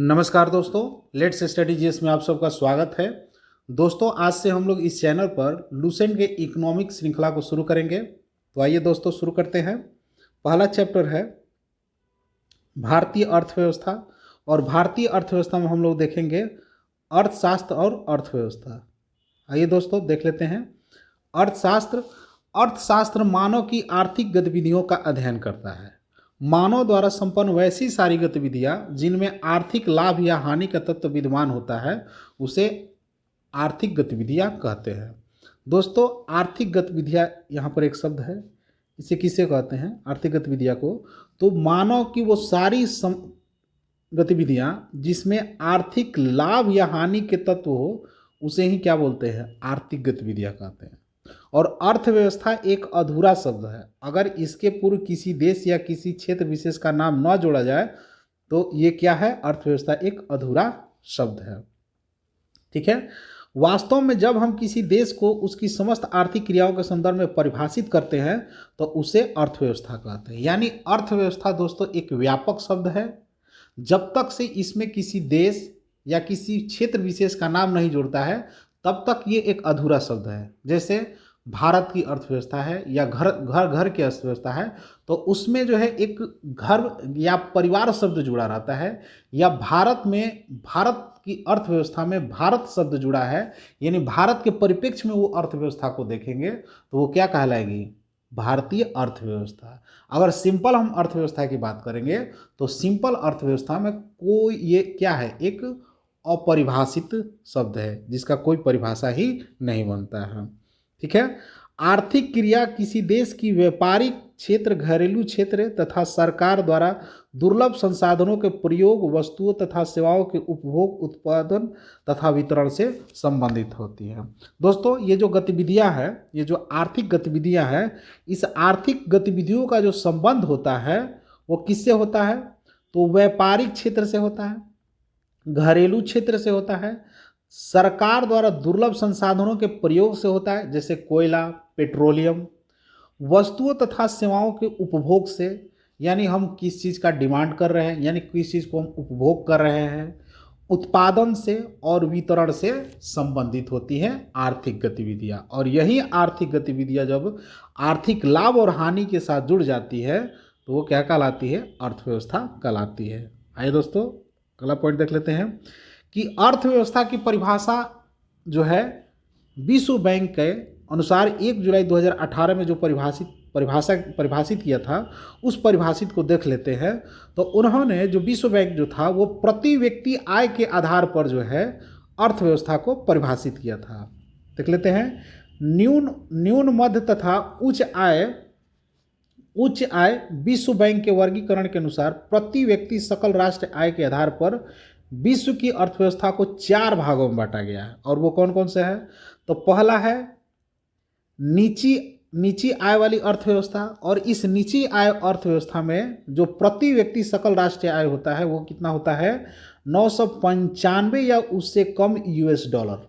नमस्कार दोस्तों, let's study GS में आप सबका स्वागत है। दोस्तों, आज से हम लोग इस चैनल पर लुसेंट के इकोनॉमिक श्रृंखला को शुरू करेंगे। तो आइए दोस्तों शुरू करते हैं। पहला चैप्टर है भारतीय अर्थव्यवस्था, और भारतीय अर्थव्यवस्था में हम लोग देखेंगे अर्थशास्त्र और अर्थव्यवस्था। आइए दोस्तों देख लेते हैं। अर्थशास्त्र मानव की आर्थिक गतिविधियों का अध्ययन करता है। मानव द्वारा संपन्न वैसी सारी गतिविधियां जिनमें आर्थिक लाभ या हानि का तत्व विद्यमान होता है उसे आर्थिक गतिविधियां कहते हैं। दोस्तों, आर्थिक गतिविधियां यहाँ पर एक शब्द है, इसे किसे कहते हैं आर्थिक गतिविधियां को? तो मानव की वो सारी गतिविधियां जिसमें आर्थिक लाभ या हानि के तत्व हो उसे ही क्या बोलते हैं? आर्थिक गतिविधियां कहते हैं। और अर्थव्यवस्था एक अधूरा शब्द है। अगर इसके पूर्व किसी देश या किसी क्षेत्र विशेष का नाम न जोड़ा जाए तो ये क्या है? अर्थव्यवस्था एक अधूरा शब्द है। ठीक है। वास्तव में जब हम किसी देश को उसकी समस्त आर्थिक क्रियाओं के संदर्भ में परिभाषित करते हैं तो उसे अर्थव्यवस्था कहते हैं। यानी अर्थव्यवस्था दोस्तों एक व्यापक शब्द है। जब तक से इसमें किसी देश या किसी क्षेत्र विशेष का नाम नहीं जुड़ता है तब तक ये एक अधूरा शब्द है। जैसे भारत की अर्थव्यवस्था है या घर की अर्थव्यवस्था है तो उसमें जो है एक घर या परिवार शब्द जुड़ा रहता है, या भारत की अर्थव्यवस्था में भारत शब्द जुड़ा है, यानी भारत के परिप्रेक्ष्य में वो अर्थव्यवस्था को देखेंगे तो वो क्या कहलाएगी? भारतीय अर्थव्यवस्था। अगर सिंपल हम अर्थव्यवस्था की बात करेंगे तो सिंपल अर्थव्यवस्था में कोई ये क्या है? एक अपरिभाषित शब्द है जिसका कोई परिभाषा ही नहीं बनता है। ठीक है। आर्थिक क्रिया किसी देश की व्यापारिक क्षेत्र, घरेलू क्षेत्र तथा सरकार द्वारा दुर्लभ संसाधनों के प्रयोग, वस्तुओं तथा सेवाओं के उपभोग, उत्पादन तथा वितरण से संबंधित होती है। दोस्तों, ये जो गतिविधियां हैं, ये जो आर्थिक गतिविधियां हैं, इस आर्थिक गतिविधियों का जो संबंध होता है वो किससे होता है? तो व्यापारिक क्षेत्र से होता है, घरेलू क्षेत्र से होता है, सरकार द्वारा दुर्लभ संसाधनों के प्रयोग से होता है जैसे कोयला, पेट्रोलियम, वस्तुओं तथा सेवाओं के उपभोग से, यानी हम किस चीज़ का डिमांड कर रहे हैं, यानी किस चीज़ को हम उपभोग कर रहे हैं, उत्पादन से और वितरण से संबंधित होती हैं आर्थिक गतिविधियां। और यही आर्थिक गतिविधियां जब आर्थिक लाभ और हानि के साथ जुड़ जाती है तो वो क्या कहलाती है? अर्थव्यवस्था कहलाती है। आइए दोस्तों अगला पॉइंट देख लेते हैं कि अर्थव्यवस्था की परिभाषा जो है विश्व बैंक के अनुसार 1 जुलाई 2018 में जो परिभाषित किया था उस परिभाषित को देख लेते हैं। तो उन्होंने जो विश्व बैंक जो था वो प्रति व्यक्ति आय के आधार पर जो है अर्थव्यवस्था को परिभाषित किया था। देख लेते हैं। न्यून मध्य तथा उच्च आय विश्व बैंक के वर्गीकरण के अनुसार प्रति व्यक्ति सकल राष्ट्र आय के आधार पर विश्व की अर्थव्यवस्था को 4 भागों में बांटा गया है। और वो कौन कौन से है? तो पहला है नीची आय वाली अर्थव्यवस्था, और इस नीची आय अर्थव्यवस्था में जो प्रति व्यक्ति सकल राष्ट्रीय आय होता है वो कितना होता है? 995 या उससे कम $।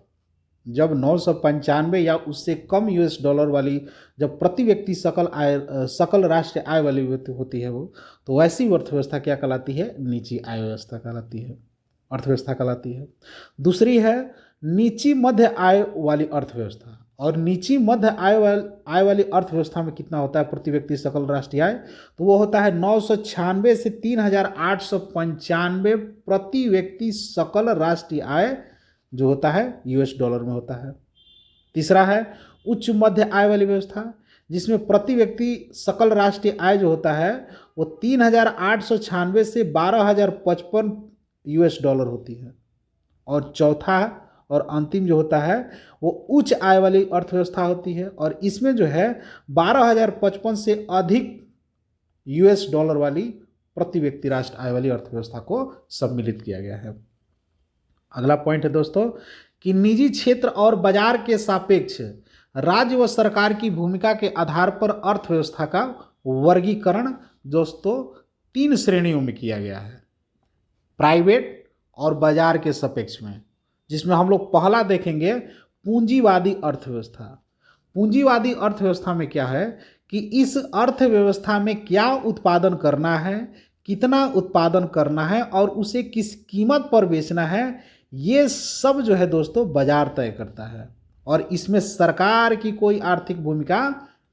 जब 995 या उससे कम $, वाली जब प्रति व्यक्ति सकल राष्ट्रीय आय वाली होती है वो, तो वैसी अर्थव्यवस्था क्या कहलाती है? नीची आय व्यवस्था कहलाती है, अर्थव्यवस्था कहलाती है। दूसरी है नीची मध्य आय वाली अर्थव्यवस्था, और नीची मध्य आय वाली अर्थव्यवस्था में कितना होता है प्रति व्यक्ति सकल राष्ट्रीय आय? तो वो होता है 996 से 3895 प्रति व्यक्ति सकल राष्ट्रीय आय जो होता है $, में होता है। तीसरा है उच्च मध्य आय वाली व्यवस्था, जिसमें प्रति व्यक्ति सकल राष्ट्रीय आय जो होता है वो 3896 से 12055 $, होती है। और चौथा और अंतिम जो होता है वो उच्च आय वाली अर्थव्यवस्था होती है, और इसमें जो है 12055 से अधिक $, वाली प्रति व्यक्ति राष्ट्र आय वाली अर्थव्यवस्था को सम्मिलित किया गया है। अगला पॉइंट है दोस्तों कि निजी क्षेत्र और बाजार के सापेक्ष राज्य व सरकार की भूमिका के आधार पर अर्थव्यवस्था का वर्गीकरण दोस्तों 3 श्रेणियों में किया गया है, प्राइवेट और बाजार के सापेक्ष में, जिसमें हम लोग पहला देखेंगे पूंजीवादी अर्थव्यवस्था। पूंजीवादी अर्थव्यवस्था में क्या है कि इस अर्थव्यवस्था में क्या उत्पादन करना है, कितना उत्पादन करना है और उसे किस कीमत पर बेचना है, ये सब जो है दोस्तों बाजार तय करता है और इसमें सरकार की कोई आर्थिक भूमिका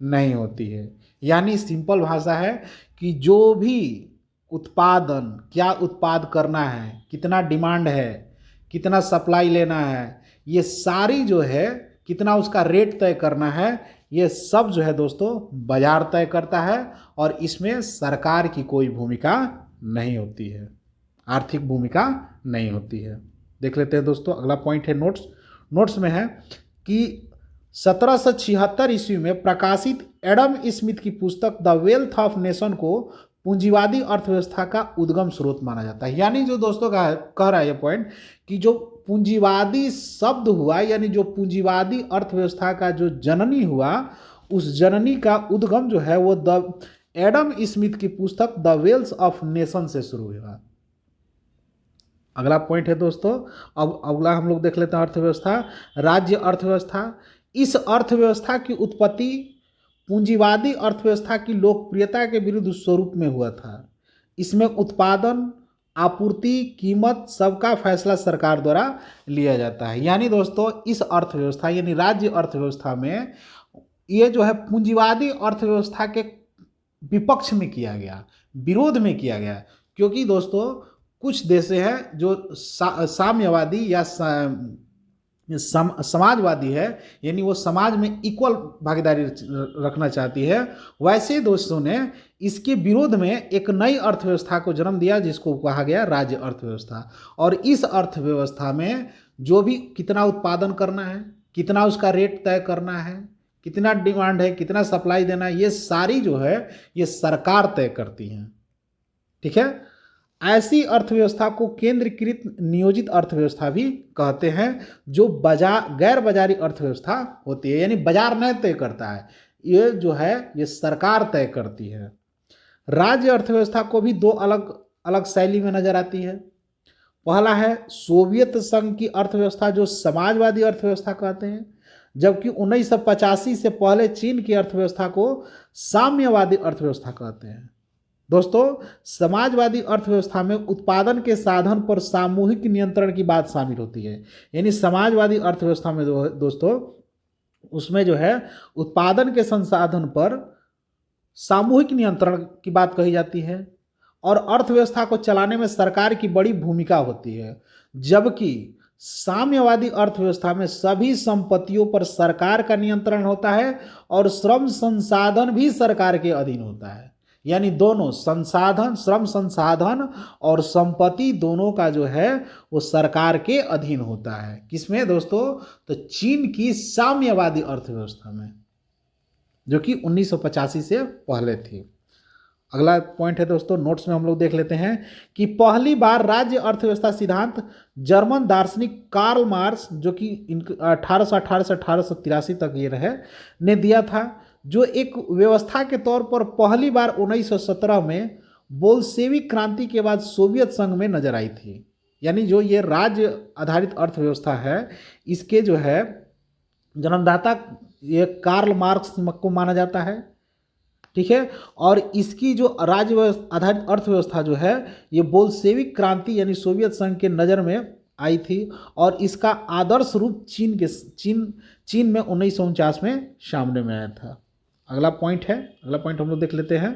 नहीं होती है। यानी सिंपल भाषा है कि जो भी उत्पादन, क्या उत्पाद करना है, कितना डिमांड है, कितना सप्लाई लेना है, ये सारी जो है कितना उसका रेट तय करना है, ये सब जो है दोस्तों बाजार तय करता है और इसमें सरकार की कोई भूमिका नहीं होती है, आर्थिक भूमिका नहीं होती है। देख लेते हैं दोस्तों, अगला पॉइंट है नोट्स में है कि 1776 ईस्वी में प्रकाशित एडम स्मिथ की पुस्तक द वेल्थ ऑफ नेशन को पूंजीवादी अर्थव्यवस्था का उद्गम स्रोत माना जाता है। यानी जो दोस्तों कह रहा है ये पॉइंट कि जो पूंजीवादी शब्द हुआ, यानी जो पूंजीवादी अर्थव्यवस्था का जो जननी हुआ, उस जननी का उद्गम जो है वो द एडम स्मिथ की पुस्तक द वेल्थ ऑफ नेशन से शुरू हुआ। अगला पॉइंट है दोस्तों, अब अगला हम लोग देख लेते हैं अर्थव्यवस्था, राज्य अर्थव्यवस्था। इस अर्थव्यवस्था की उत्पत्ति पूंजीवादी अर्थव्यवस्था की लोकप्रियता के विरुद्ध स्वरूप में हुआ था। इसमें उत्पादन, आपूर्ति, कीमत सबका फैसला सरकार द्वारा लिया जाता है। यानी दोस्तों इस अर्थव्यवस्था यानी राज्य अर्थव्यवस्था में ये जो है पूंजीवादी अर्थव्यवस्था के विपक्ष में किया गया, विरोध में किया गया, क्योंकि दोस्तों कुछ देश हैं जो साम्यवादी या समाजवादी है, यानी वो समाज में इक्वल भागीदारी रखना चाहती है। वैसे दोस्तों ने इसके विरोध में एक नई अर्थव्यवस्था को जन्म दिया जिसको कहा गया राज्य अर्थव्यवस्था। और इस अर्थव्यवस्था में जो भी कितना उत्पादन करना है, कितना उसका रेट तय करना है, कितना डिमांड है, कितना सप्लाई देना है, ये सारी जो है ये सरकार तय करती हैं। ठीक है, ऐसी अर्थव्यवस्था को केंद्रीकृत नियोजित अर्थव्यवस्था भी कहते हैं, जो गैर बाजारी अर्थव्यवस्था होती है, यानी बाजार नहीं तय करता है, ये जो है ये सरकार तय करती है। राज्य अर्थव्यवस्था को भी दो अलग अलग शैली में नजर आती है। पहला है सोवियत संघ की अर्थव्यवस्था, जो समाजवादी अर्थव्यवस्था कहते हैं, जबकि 1985 से पहले चीन की अर्थव्यवस्था को साम्यवादी अर्थव्यवस्था कहते हैं। दोस्तों समाजवादी अर्थव्यवस्था में उत्पादन के साधन पर सामूहिक नियंत्रण की बात शामिल होती है। यानी समाजवादी अर्थव्यवस्था में दोस्तों उसमें जो है उत्पादन के संसाधन पर सामूहिक नियंत्रण की बात कही जाती है और अर्थव्यवस्था को चलाने में सरकार की बड़ी भूमिका होती है। जबकि साम्यवादी अर्थव्यवस्था में सभी संपत्तियों पर सरकार का नियंत्रण होता है और श्रम संसाधन भी सरकार के अधीन होता है। यानी दोनों संसाधन, श्रम संसाधन और संपत्ति दोनों का जो है वो सरकार के अधीन होता है। किसमें दोस्तों? तो चीन की साम्यवादी अर्थव्यवस्था में, जो कि 1985 से पहले थी। अगला पॉइंट है दोस्तों, नोट्स में हम लोग देख लेते हैं कि पहली बार राज्य अर्थव्यवस्था सिद्धांत जर्मन दार्शनिक कार्ल मार्क्स, जो कि 1818 से 1883 तक ये रहे, ने दिया था, जो एक व्यवस्था के तौर पर पहली बार 1917 में बोल्शेविक क्रांति के बाद सोवियत संघ में नजर आई थी। यानी जो ये राज्य आधारित अर्थव्यवस्था है, इसके जो है जन्मदाता ये कार्ल मार्क्स को माना जाता है। ठीक है, और इसकी जो राज्य आधारित अर्थव्यवस्था जो है ये बोल्शेविक क्रांति यानी सोवियत संघ के नज़र में आई थी और इसका आदर्श रूप चीन में 1949 में सामने में आया था। अगला पॉइंट हम लोग देख लेते हैं।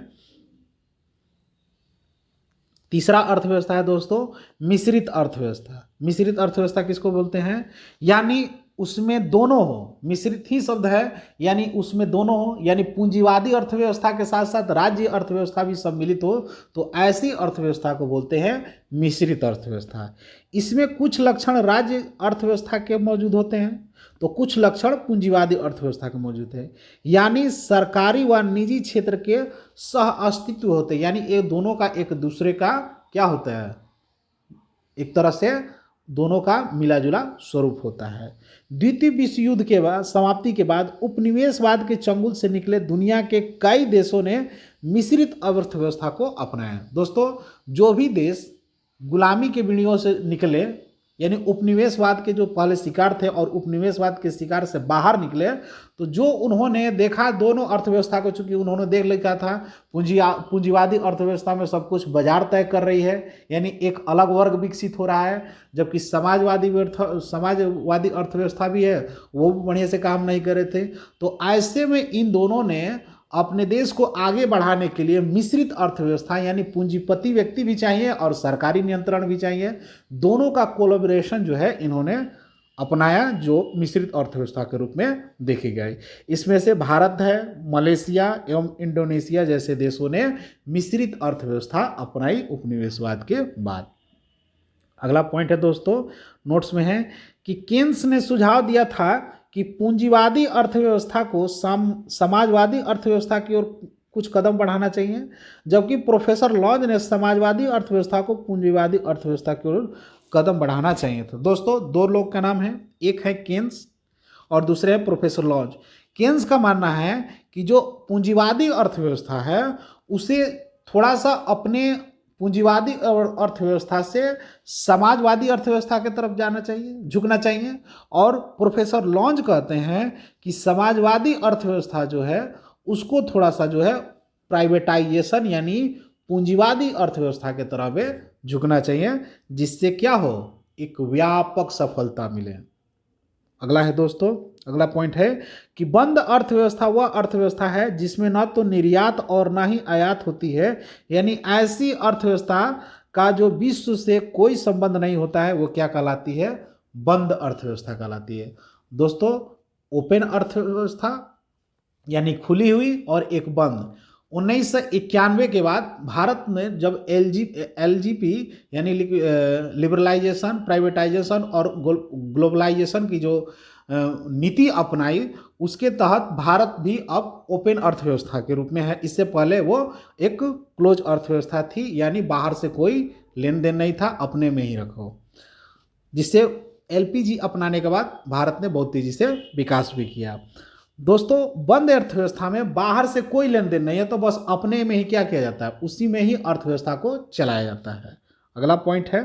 तीसरा अर्थव्यवस्था है दोस्तों मिश्रित अर्थव्यवस्था। मिश्रित अर्थव्यवस्था किसको बोलते हैं? यानी उसमें दोनों हो, मिश्रित ही शब्द है, यानी उसमें दोनों हो, यानी पूंजीवादी अर्थव्यवस्था के साथ साथ राज्य अर्थव्यवस्था भी सम्मिलित हो, तो ऐसी अर्थव्यवस्था को बोलते हैं मिश्रित अर्थव्यवस्था। इसमें कुछ लक्षण राज्य अर्थव्यवस्था के मौजूद होते हैं तो कुछ लक्षण पूंजीवादी अर्थव्यवस्था के मौजूद है। यानी सरकारी व निजी क्षेत्र के सह अस्तित्व होते हैं, यानी ये दोनों का एक दूसरे का क्या होता है, एक तरह से दोनों का मिला जुला स्वरूप होता है। द्वितीय विश्व युद्ध के बाद समाप्ति के बाद उपनिवेशवाद के चंगुल से निकले दुनिया के कई देशों ने मिश्रित अर्थव्यवस्था को अपनाया। दोस्तों जो भी देश गुलामी के बीड़ियों से निकले यानी उपनिवेशवाद के जो पहले शिकार थे और उपनिवेशवाद के शिकार से बाहर निकले, तो जो उन्होंने देखा दोनों अर्थव्यवस्था को, चूंकि उन्होंने देख लिखा था पूंजीवादी अर्थव्यवस्था में सब कुछ बाजार तय कर रही है, यानी एक अलग वर्ग विकसित हो रहा है, जबकि समाजवादी अर्थव्यवस्था भी है, वो भी बढ़िया से काम नहीं कर रहे थे। तो ऐसे में इन दोनों ने अपने देश को आगे बढ़ाने के लिए मिश्रित अर्थव्यवस्था, यानी पूंजीपति व्यक्ति भी चाहिए और सरकारी नियंत्रण भी चाहिए, दोनों का कोलैबोरेशन जो है इन्होंने अपनाया, जो मिश्रित अर्थव्यवस्था के रूप में देखे गए। इसमें से भारत है, मलेशिया एवं इंडोनेशिया जैसे देशों ने मिश्रित अर्थव्यवस्था अपनाई उपनिवेशवाद के बाद। अगला पॉइंट है दोस्तों, नोट्स में है कि केन्स ने सुझाव दिया था कि पूंजीवादी अर्थव्यवस्था को समाजवादी अर्थव्यवस्था की ओर कुछ कदम बढ़ाना चाहिए, जबकि प्रोफेसर लॉज ने समाजवादी अर्थव्यवस्था को पूंजीवादी अर्थव्यवस्था की ओर कदम बढ़ाना चाहिए। तो दोस्तों दो लोग का नाम है, एक है केन्स और दूसरे है प्रोफेसर लॉज। केन्स का मानना है कि जो पूंजीवादी अर्थव्यवस्था है उसे थोड़ा सा अपने पूंजीवादी अर्थव्यवस्था से समाजवादी अर्थव्यवस्था की तरफ जाना चाहिए, झुकना चाहिए। और प्रोफेसर लॉन्ज कहते हैं कि समाजवादी अर्थव्यवस्था जो है उसको थोड़ा सा जो है प्राइवेटाइजेशन यानी पूंजीवादी अर्थव्यवस्था की तरफ झुकना चाहिए, जिससे क्या हो, एक व्यापक सफलता मिले। अगला है दोस्तों, अगला पॉइंट है कि बंद अर्थव्यवस्था वह अर्थव्यवस्था है जिसमें न तो निर्यात और न ही आयात होती है, यानी ऐसी अर्थव्यवस्था का जो विश्व से कोई संबंध नहीं होता है वो क्या कहलाती है, बंद अर्थव्यवस्था कहलाती है। दोस्तों ओपन अर्थव्यवस्था यानी खुली हुई और एक बंद। 1991 के बाद भारत ने जब एलजीपी यानी लिबरलाइजेशन, प्राइवेटाइजेशन और ग्लोबलाइजेशन की जो नीति अपनाई, उसके तहत भारत भी अब ओपन अर्थव्यवस्था के रूप में है। इससे पहले वो एक क्लोज अर्थव्यवस्था थी, यानी बाहर से कोई लेन देन नहीं था, अपने में ही रखो, जिससे एलपीजी अपनाने के बाद भारत ने बहुत तेजी से विकास भी किया। दोस्तों बंद अर्थव्यवस्था में बाहर से कोई लेन देन नहीं है, तो बस अपने में ही क्या किया जाता है, उसी में ही अर्थव्यवस्था को चलाया जाता है। अगला पॉइंट है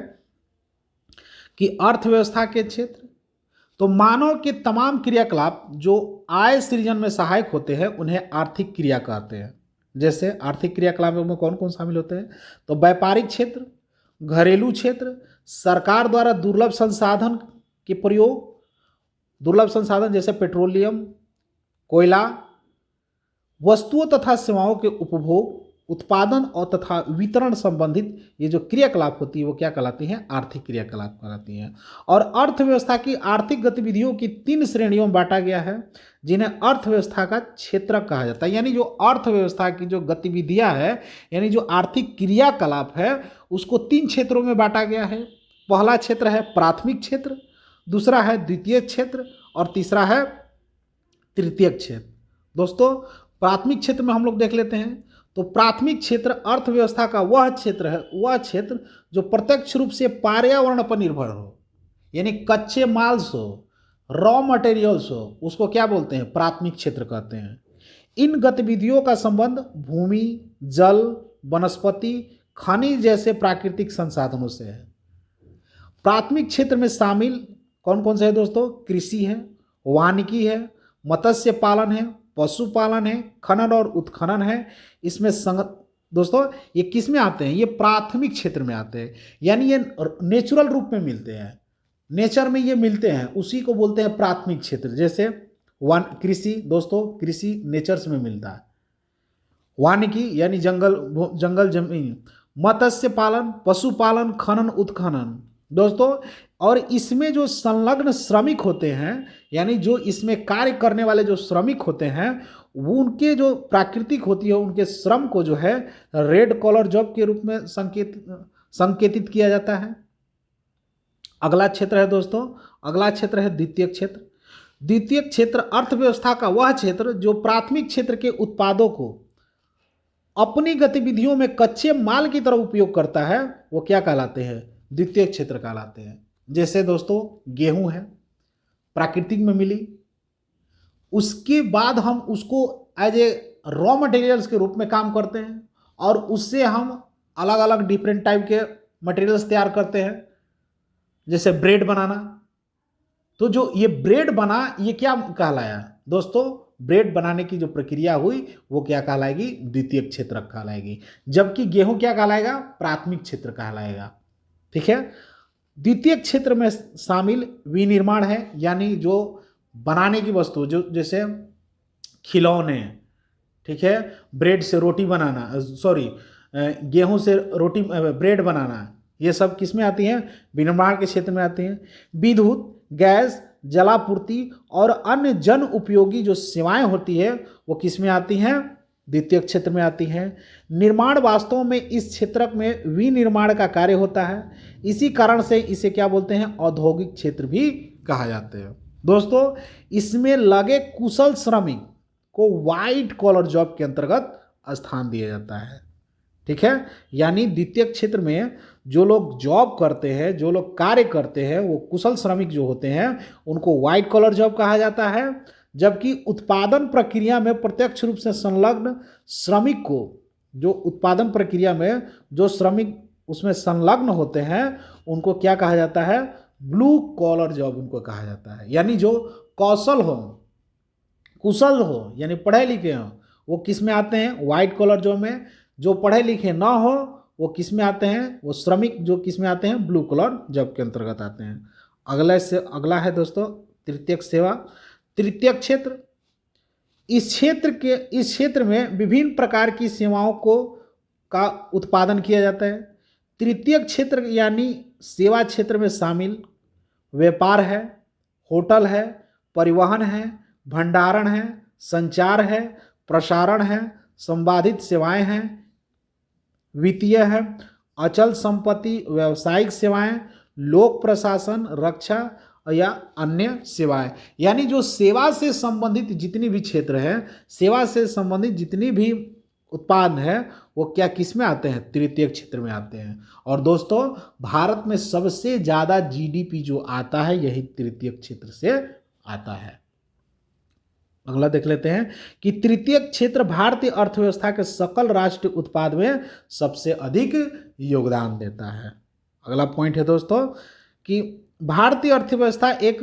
कि अर्थव्यवस्था के क्षेत्र, तो मानव के तमाम क्रियाकलाप जो आय सृजन में सहायक होते हैं उन्हें आर्थिक क्रिया कहते हैं। जैसे आर्थिक क्रियाकलापों में कौन कौन शामिल होते हैं, तो व्यापारिक क्षेत्र, घरेलू क्षेत्र, सरकार द्वारा दुर्लभ संसाधन के प्रयोग, दुर्लभ संसाधन जैसे पेट्रोलियम, कोयला, वस्तुओं तथा सेवाओं के उपभोग, उत्पादन और तथा वितरण संबंधित ये जो क्रियाकलाप होती है वो क्या कहलाती हैं, आर्थिक क्रियाकलाप कहलाती हैं। और अर्थव्यवस्था की आर्थिक गतिविधियों की 3 श्रेणियों में बांटा गया है, जिन्हें अर्थव्यवस्था का क्षेत्र कहा जाता है। यानी जो अर्थव्यवस्था की जो गतिविधियां है, यानी जो आर्थिक क्रियाकलाप है, उसको 3 क्षेत्रों में बांटा गया है। पहला क्षेत्र है प्राथमिक क्षेत्र, दूसरा है द्वितीय क्षेत्र और तीसरा है तृतीय क्षेत्र। दोस्तों प्राथमिक क्षेत्र में हम लोग देख लेते हैं, तो प्राथमिक क्षेत्र अर्थव्यवस्था का वह क्षेत्र है, वह क्षेत्र जो प्रत्यक्ष रूप से पर्यावरण पर निर्भर हो, यानी कच्चे माल हो, रॉ मटेरियल्स हो, उसको क्या बोलते हैं, प्राथमिक क्षेत्र कहते हैं। इन गतिविधियों का संबंध भूमि, जल, वनस्पति, खनिज जैसे प्राकृतिक संसाधनों से है। प्राथमिक क्षेत्र में शामिल कौन कौन से है दोस्तों, कृषि है, वानिकी है, मत्स्य पालन है, पशुपालन है, खनन और उत्खनन है। इसमें दोस्तों ये किस में आते हैं, ये प्राथमिक क्षेत्र में आते हैं, यानी ये नेचुरल रूप में मिलते हैं, नेचर में ये मिलते हैं, उसी को बोलते हैं प्राथमिक क्षेत्र। जैसे कृषि, दोस्तों कृषि नेचर्स में मिलता है, वानिकी यानी जंगल जमीन, मत्स्य पालन, पशुपालन, खनन उत्खनन। दोस्तों और इसमें जो संलग्न श्रमिक होते हैं, यानी जो इसमें कार्य करने वाले जो श्रमिक होते हैं, वो उनके जो प्राकृतिक होती है उनके श्रम को जो है रेड कॉलर जॉब के रूप में संकेतित किया जाता है। अगला क्षेत्र है दोस्तों, अगला क्षेत्र है द्वितीय क्षेत्र। द्वितीय क्षेत्र अर्थव्यवस्था का वह क्षेत्र जो प्राथमिक क्षेत्र के उत्पादों को अपनी गतिविधियों में कच्चे माल की तरह उपयोग करता है, वो क्या कहलाते हैं, द्वितीय क्षेत्र कहलाते हैं। जैसे दोस्तों गेहूं है, प्राकृतिक में मिली, उसके बाद हम उसको एज ए रॉ मटेरियल्स के रूप में काम करते हैं और उससे हम अलग अलग डिफरेंट टाइप के मटेरियल्स तैयार करते हैं, जैसे ब्रेड बनाना, तो जो ये ब्रेड बना ये क्या कहलाया दोस्तों, ब्रेड बनाने की जो प्रक्रिया हुई वो क्या कहलाएगी, द्वितीयक क्षेत्र कहलाएगी। जबकि गेहूं क्या कहलाएगा, प्राथमिक क्षेत्र कहलाएगा। ठीक है, द्वितीयक क्षेत्र में शामिल विनिर्माण है, यानी जो बनाने की वस्तु, जो जैसे खिलौने, ठीक है, ब्रेड से रोटी बनाना, सॉरी गेहूं से रोटी ब्रेड बनाना, ये सब किस में आती हैं, विनिर्माण के क्षेत्र में आती हैं। विद्युत, गैस, जलापूर्ति और अन्य जन उपयोगी जो सेवाएं होती है वो किस में आती हैं, द्वितीय क्षेत्र में आती हैं। निर्माण वास्तव में इस क्षेत्र में विनिर्माण का कार्य होता है, इसी कारण से इसे क्या बोलते हैं, औद्योगिक क्षेत्र भी कहा जाता है। दोस्तों इसमें लगे कुशल श्रमिक को वाइट कॉलर जॉब के अंतर्गत स्थान दिया जाता है। ठीक है, यानी द्वितीय क्षेत्र में जो लोग जॉब करते हैं, जो लोग कार्य करते हैं, वो कुशल श्रमिक जो होते हैं उनको वाइट कॉलर जॉब कहा जाता है। जबकि उत्पादन प्रक्रिया में प्रत्यक्ष रूप से संलग्न श्रमिक को, जो उत्पादन प्रक्रिया में जो श्रमिक उसमें संलग्न होते हैं उनको क्या कहा जाता है, ब्लू कॉलर जॉब उनको कहा जाता है। यानी जो कौशल हो, कुशल हो, यानी पढ़े लिखे हो, वो किस में आते हैं, वाइट कॉलर जॉब में। जो पढ़े लिखे ना हो वो किस में आते हैं, वो श्रमिक जो किस में आते हैं, ब्लू कॉलर जॉब के अंतर्गत आते हैं। अगला है दोस्तों तृतीयक सेवा। तृतीयक क्षेत्र, इस क्षेत्र में विभिन्न प्रकार की सेवाओं का उत्पादन किया जाता है। तृतीयक क्षेत्र यानी सेवा क्षेत्र में शामिल व्यापार है, होटल है, परिवहन है, भंडारण है, संचार है, प्रसारण है, संबाधित सेवाएं हैं, वित्तीय है, अचल संपत्ति, व्यावसायिक सेवाएं, लोक प्रशासन, रक्षा या अन्य सेवाएं। यानी जो सेवा से संबंधित जितनी भी क्षेत्र है, सेवा से संबंधित जितनी भी उत्पाद है वो क्या किस में आते हैं, तृतीय क्षेत्र में आते हैं। और दोस्तों भारत में सबसे ज़्यादा जीडीपी जो आता है यही तृतीय क्षेत्र से आता है। अगला देख लेते हैं कि तृतीय क्षेत्र भारतीय अर्थव्यवस्था के सकल राष्ट्रीय उत्पाद में सबसे अधिक योगदान देता है। अगला पॉइंट है दोस्तों कि भारतीय अर्थव्यवस्था एक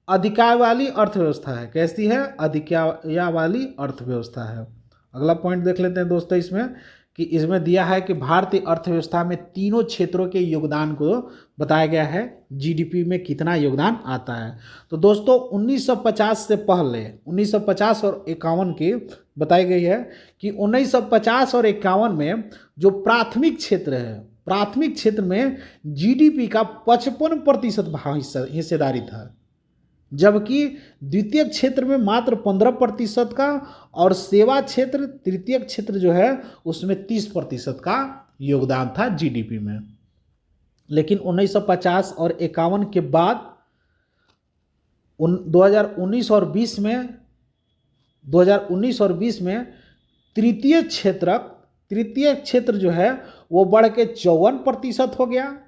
अधिकार वाली अर्थव्यवस्था है। कैसी है, अधिकार वाली अर्थव्यवस्था है। अगला पॉइंट देख लेते हैं दोस्तों इसमें कि इसमें दिया है कि भारतीय अर्थव्यवस्था में तीनों क्षेत्रों के योगदान को बताया गया है, जीडीपी में कितना योगदान आता है। तो दोस्तों 1950 से पहले 1950 और 51 की बताई गई है कि 1950 और 51 में जो प्राथमिक क्षेत्र है, प्राथमिक क्षेत्र में जीडीपी का 55% हिस्सेदारी था, जबकि द्वितीय क्षेत्र में मात्र 15% का और सेवा क्षेत्र तृतीय क्षेत्र जो है उसमें 30% का योगदान था जीडीपी में। लेकिन 1950 और 51 के बाद 2019 और 20 में तृतीय क्षेत्र जो है वो बढ़ के 54% हो गया,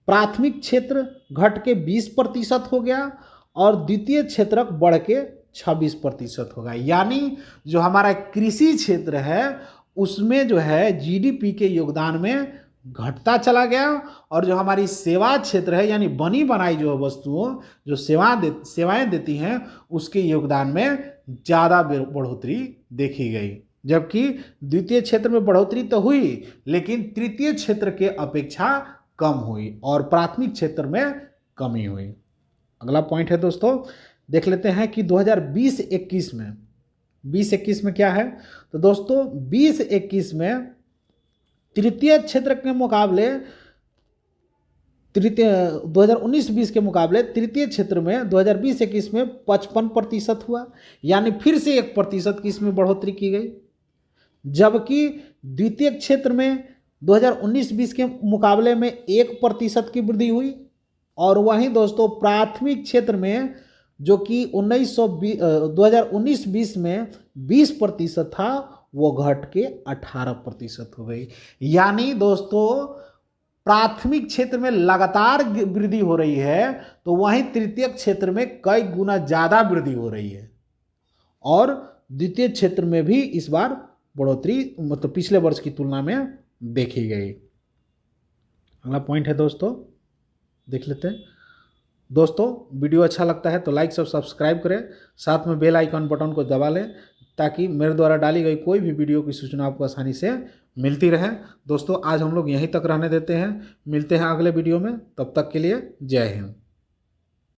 प्राथमिक क्षेत्र घट के 20% हो गया और द्वितीय क्षेत्र बढ़ के 26% हो गया। यानी जो हमारा कृषि क्षेत्र है उसमें जो है जीडीपी के योगदान में घटता चला गया और जो हमारी सेवा क्षेत्र है यानी बनी बनाई जो वस्तुओं जो सेवाएं देती हैं उसके योगदान में ज़्यादा बढ़ोतरी देखी गई। जबकि द्वितीय क्षेत्र में बढ़ोतरी तो हुई लेकिन तृतीय क्षेत्र के अपेक्षा कम हुई और प्राथमिक क्षेत्र में कमी हुई। अगला पॉइंट है दोस्तों देख लेते हैं कि 2020-21 में क्या है। तो दोस्तों 20-21 में तृतीय क्षेत्र के मुकाबले 2019-20 के मुकाबले तृतीय क्षेत्र में 2020-21 में 55% हुआ, यानी फिर से 1% की इसमें बढ़ोतरी की गई। जबकि द्वितीय क्षेत्र में 2019-20 के मुकाबले में 1% की वृद्धि हुई और वहीं दोस्तों प्राथमिक क्षेत्र में जो कि 2019-20 में 20% था वो घट के 18% हो गई। यानी दोस्तों प्राथमिक क्षेत्र में लगातार वृद्धि हो रही है तो वहीं तृतीय क्षेत्र में कई गुना ज़्यादा वृद्धि हो रही है और द्वितीय क्षेत्र में भी इस बार बढ़ोतरी मतलब पिछले वर्ष की तुलना में देखी गई। अगला पॉइंट है दोस्तों देख लेते हैं। दोस्तों वीडियो अच्छा लगता है तो लाइक और सब्सक्राइब करें, साथ में बेल आइकन बटन को दबा लें ताकि मेरे द्वारा डाली गई कोई भी वीडियो की सूचना आपको आसानी से मिलती रहे। दोस्तों आज हम लोग यहीं तक रहने देते हैं, मिलते हैं अगले वीडियो में, तब तक के लिए जय हिंद।